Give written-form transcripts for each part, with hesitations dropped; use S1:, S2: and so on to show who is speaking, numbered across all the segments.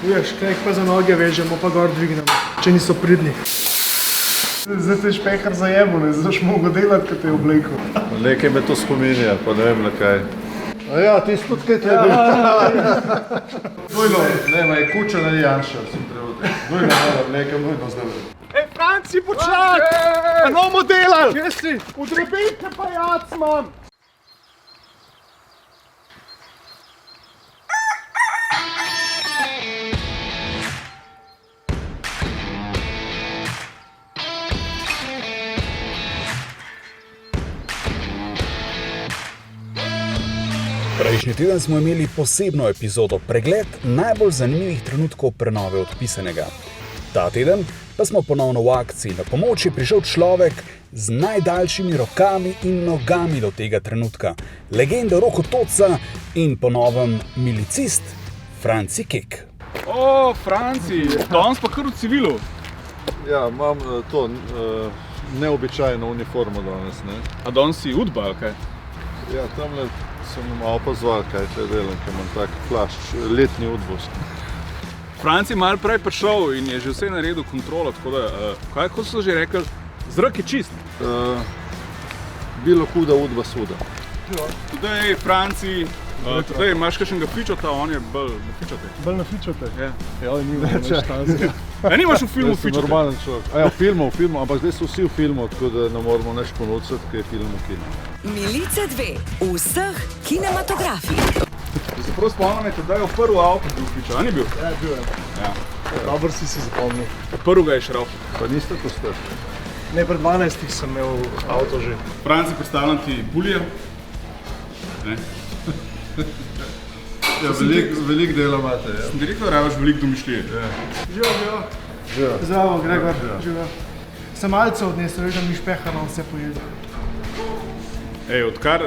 S1: Veš, kaj pa za noge vežemo, pa gor dvignemo, če niso pridni. Zdaj te špehar zajemo, ne znaš mogo delati, kad te je oblekel.
S2: Nekaj me to spominja, pa ne vem na kaj. A ja, ti si tudi kaj treba. Dvojno, nema, je kuća na Janša, sem trenutek. Dvojno, nekaj nujno zdaj.
S1: Ej, Franci, počak! A nomo delal! Kje si? Udrebite pa jac, mam!
S3: Prejšnji teden smo imeli posebno epizodo pregled najbolj zanimivih trenutkov prenove odpisanega. Ta teden pa smo ponovno v akciji. Na pomoč je prišel človek z najdaljšimi rokami in nogami do tega trenutka. Legenda Roko Toca in po novem milicist Franci Kek.
S4: O, Franci, danes pa kar v civilu.
S2: Ja, imam to neobičajno uniformo danes, ne?
S4: A danes si udba, kaj?
S2: Ja, tamle sem malo pozval, kaj če delam, ker imam tak plašč, letni udbovski.
S4: Franci je malo prej prišel in je že vse naredil kontrolo, tako da, kako so že rekli, zrak je čist.
S2: Bilo huda udba suda.
S4: Tudaj, Franci, tudaj imaš kakšnega fičota, on je bolj na fičote.
S1: Bolj na fičote?
S4: Ja.
S1: Ja, nimam več tazga.
S4: A nimaš v filmu
S2: Jaz sem
S4: fičote?
S2: normalen človek. A ja, v filmu, ampak zdaj so vsi v filmu, tako da ne moramo neč ponuditi, ker je film v kinu.
S5: Milice 2 v vseh kinematografih.
S4: Se prav spomnim, da je v prvi avto bil fičo, a ni bil?
S1: Ja, bil je.
S4: Ja.
S1: Dobro si zapomnil.
S4: Prvi ga je šel.
S2: Pa niste to stršli?
S1: Ne, pred 12 sem imel avto že.
S4: Franci, predstavljam ti Bulija. Ne?
S2: Ja, veliko dela imate, ja.
S4: Sem ti rekel, da rabiš veliko domišljije.
S1: Živijo. Zdravo, Gregor. Živijo. Sem malce odnesel, veš, da mi špehano vse pojedo.
S4: Ej, odkar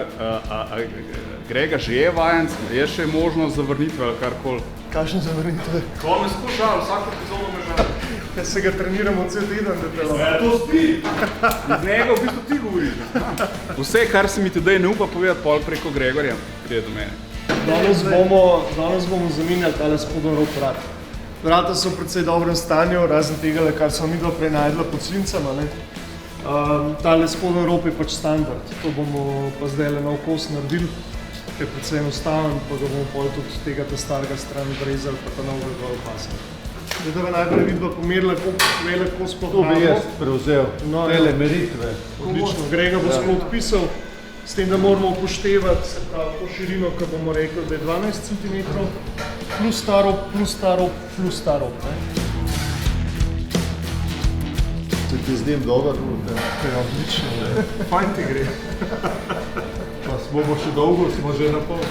S4: Grega že je vajenc, je še možnost zavrnitve ali karkoli.
S1: Kakšne zavrnitve?
S4: To me skušal, vsako epizodo me žal.
S1: Ja se ga treniramo cel teden, da te lahko.
S4: To spi! Iz njega v bistvu ti govoriš. Vse, kar se mi tedaj ne upa povedati pol preko Gregorja, pride do mene.
S1: Danes bomo zamenjali tale spodnji rob vrat. Vrata so v precej dobrem stanju, razen tega, kar smo midva prej najdla pod svincama. Tale spodnji rob je pač standard. To bomo pa zdaj na okos naredili, ki je precej enostaven, pa ga bomo pol tudi tega ta starega stran brezali, pa ta novega dol pasali. Zdaj da bi najprej vidva pomerila, koliko velik kos sploh
S2: To bi
S1: imamo.
S2: jaz prevzel, tele meritve.
S1: Odlično, Grega bo sploh odpisal, s tem, da moramo upoštevati, se pravi, to širino, ki bomo rekli, da je 12 cm, plus ta rob, plus ta rob, plus ta rob.
S2: Se ti zdim dober?
S1: To je odlično, fajn ti gre.
S2: Pa bomo še dolgo, smo že na pol.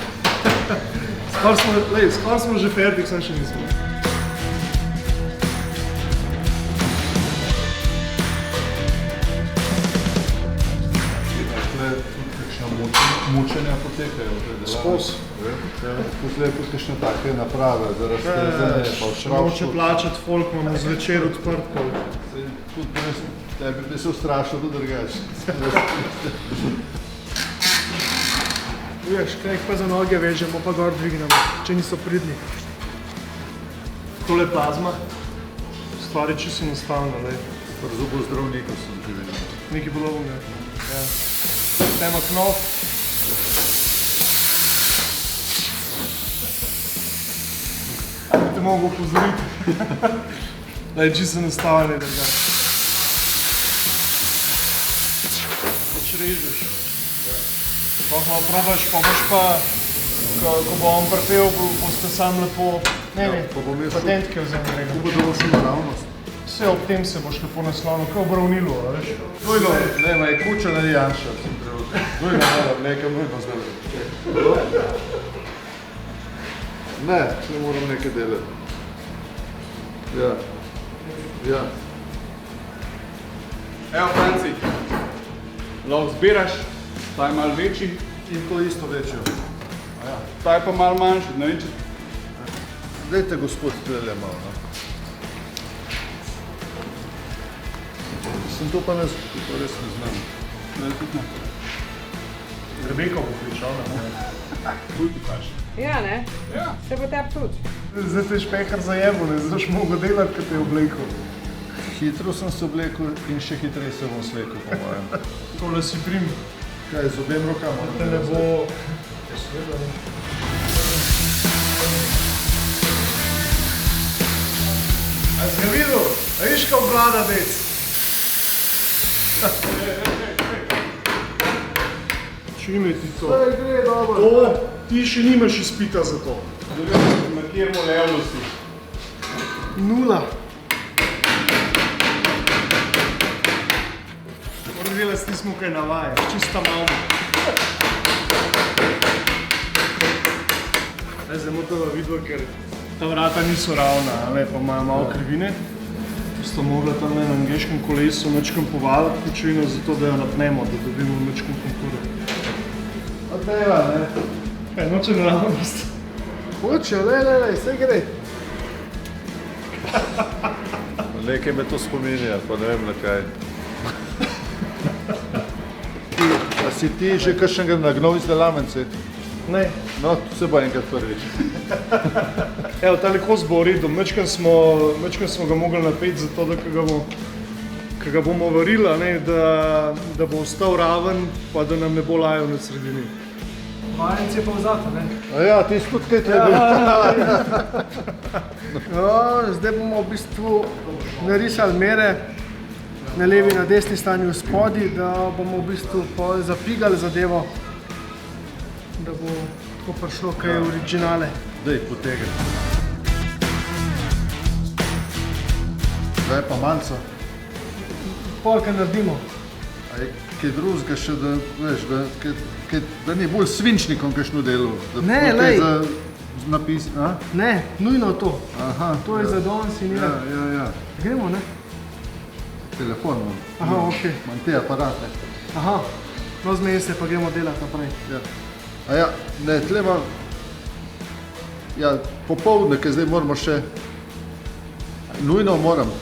S1: Skoro smo že fertik, samo še nismo.
S2: Mučenja potekajo.
S1: Skozi.
S2: Tukaj je tudi kakšne take naprave za raztezanje, pa
S1: Če plačati folk, imamo zvečer odprt.
S2: Tebi bi se ustrašil tudi drugače.
S1: Veš, kaj pa za noge vežemo, pa gor dvignemo, če niso pridni. Tole plazma, stvari čisto enostavne.
S2: Pri zobozdravniku sem že videl.
S1: Nekaj podobnega. Ja. Tema knov. Ali bi te mogel upozoriti? Da je čisto enostavno drugače. Pač režeš. Pa probaš, pa boš pa, ko bo on prpel, boste sam lepo, patentke vzem, rekel.
S2: To bo določil naravnost.
S1: Vse ob tem se boš lepo naslonil, kot v Bravnilu, veš?
S2: Dvojno, nema, je kuća na Janša, sem trenutek. Dvojno, nekaj nujno zdaj. Ne, še moram nekaj delati. Ja.
S4: Evo, Franci, lahko zbiraš, ta je malo večji,
S2: In to isto večjo.
S4: ta je pa malo manjši, ne vem, če...
S2: Dajte, gospod, tele malo, no. Sem to pa res ne znam.
S4: Ne, tudi ne.
S1: Rebeka bo pričal, ne?
S4: Tuj ti paš.
S6: Ja, ne?
S4: Ja.
S6: Se bo tebi tudi.
S1: Zdaj te špehar zajemo, ne znaš mogo delati, kad te je oblekel.
S2: Hitro sem se oblekel in še hitreje se bom slekel, po mojem.
S1: Tole si prim,
S2: Kaj, z obem rokama?
S1: da ne bo... A si ga videl? A viš, kao vlada, dec? Čime ti to?
S2: Gre, dobro.
S1: To, ti še nimaš izpita za to.
S4: Na kjermo levelu si?
S1: 0. Moram delati, nismo kaj navajeni, čista malo. Zdaj bomo to videli, ker ta vrata niso ravna, ali pa imajo malo krivine. Sto mogla tam na angleškem kolesu načkam povaliti kočino, zato da jo napnemo, da dobimo načkam konture.
S2: A tega, ne?
S1: Kaj, noče naravnost.
S2: Hoče, lej, vse gre. Nekaj me to spominja, pa ne vem na kaj. A si ti že kakšnega nagnal iz delavnice?
S1: Ne.
S2: No, se bo enkrat prvič.
S1: Evo, tale kos bo v redu, mečkam smo ga mogli napeti zato, da ko ga bomo varili, ne, da bo ostal raven, pa da nam ne bo lajal na sredini.
S6: Vajenc je pa vzata, ne?
S2: A ja, ti si tudi kaj treba.
S6: No, zdaj bomo v bistvu narisali mere na levi, na desni strani v spodi, da bomo v bistvu zapigali zadevo, da bo tako prišlo kaj originale.
S2: Daj, potegaj. Zdaj pa manjca.
S6: Polka naredimo.
S2: A je kaj drugega še, da, veš, da ni bolj svinčnikom kakšno delo?
S6: Ne, lej.
S2: Napis, a?
S6: Ne, nujno to.
S2: Aha.
S6: To je za danes in
S2: Ja.
S6: Gremo, ne?
S2: Telefon imam.
S6: Aha, okej.
S2: Imam te aparate.
S6: Aha, no zmeji se, pa gremo delati naprej.
S2: Ja. A ja, ne, tle imam, ja, popoldne, ker zdaj moramo še, nujno moram.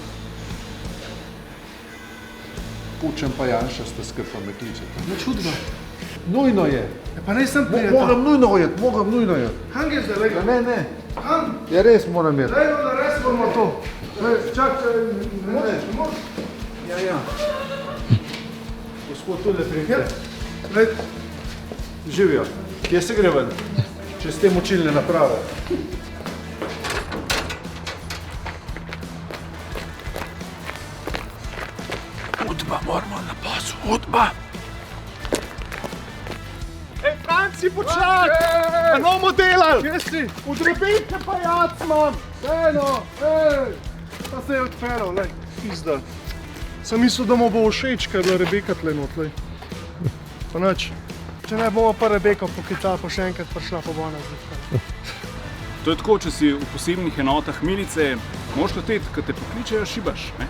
S2: Kučem pa Janša sta skrpa me kličete.
S6: Nič hudega.
S2: Nujno je.
S6: Pa ne sem prijeta.
S2: Moram nujno jeti.
S6: Kam greš zdaj, lega?
S2: Ne.
S6: Kam?
S2: Ja, res moram jeti.
S6: Daj, no, da res bomo to. Čakaj,
S2: Ne.
S6: moč.
S2: Ja. Gospod, tule prijete.
S6: Lej,
S2: Živijo. Kje se gre ven? Čez te močilne naprave.
S3: Udba, moramo na pasu, udba!
S1: Ej, Franci, počak! A no bomo delali!
S6: kje si?
S1: V drobinke pa jac imam!
S6: Eno, ta se je odperal, lej.
S1: Pizda. Sem mislil, da mu bo všeč, ker je bila Rebeka tle notlej. Pa nič.
S6: Če ne bomo pa Rebeko poklicali, pa še enkrat prišla pa bo ona zdaj.
S4: To je tako, če si v posebnih enotah milice, moraš leteti, ko te pokličejo, šibaš. Ne?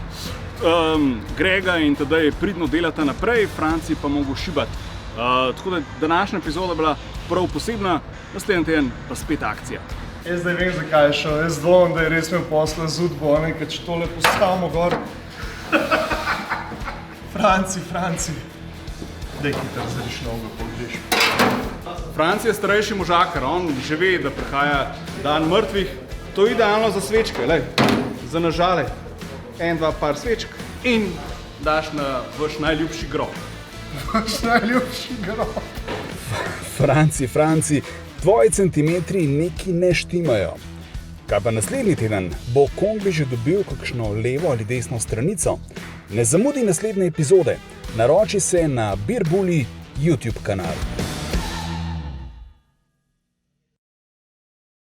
S4: Grega in tedaj pridno delata naprej, Franci pa mogo šibati. Tako da današnja epizoda bila prav posebna, naslednji teden pa spet akcija.
S1: Jaz zdaj vem, zakaj je šel. Jaz dvomim, da je res imel posla z Udbo, ker če tole postavimo gor. Franci. Daj hitro zariš nogo, pa greš.
S4: Franci je starejši možakar, on že ve, da prihaja dan mrtvih. To je idealno za svečke, lej, za nažale. 1, 2 par svečk in daš na vaš najljubši grob.
S6: Vaš najljubši grob.
S3: Franci, tvoji centimetri neki ne štimajo. Kaj pa naslednji teden? Bo kombi že dobil kakšno levo ali desno stranico? Ne zamudi naslednje epizode. Naroči se na Beer Bully YouTube kanal.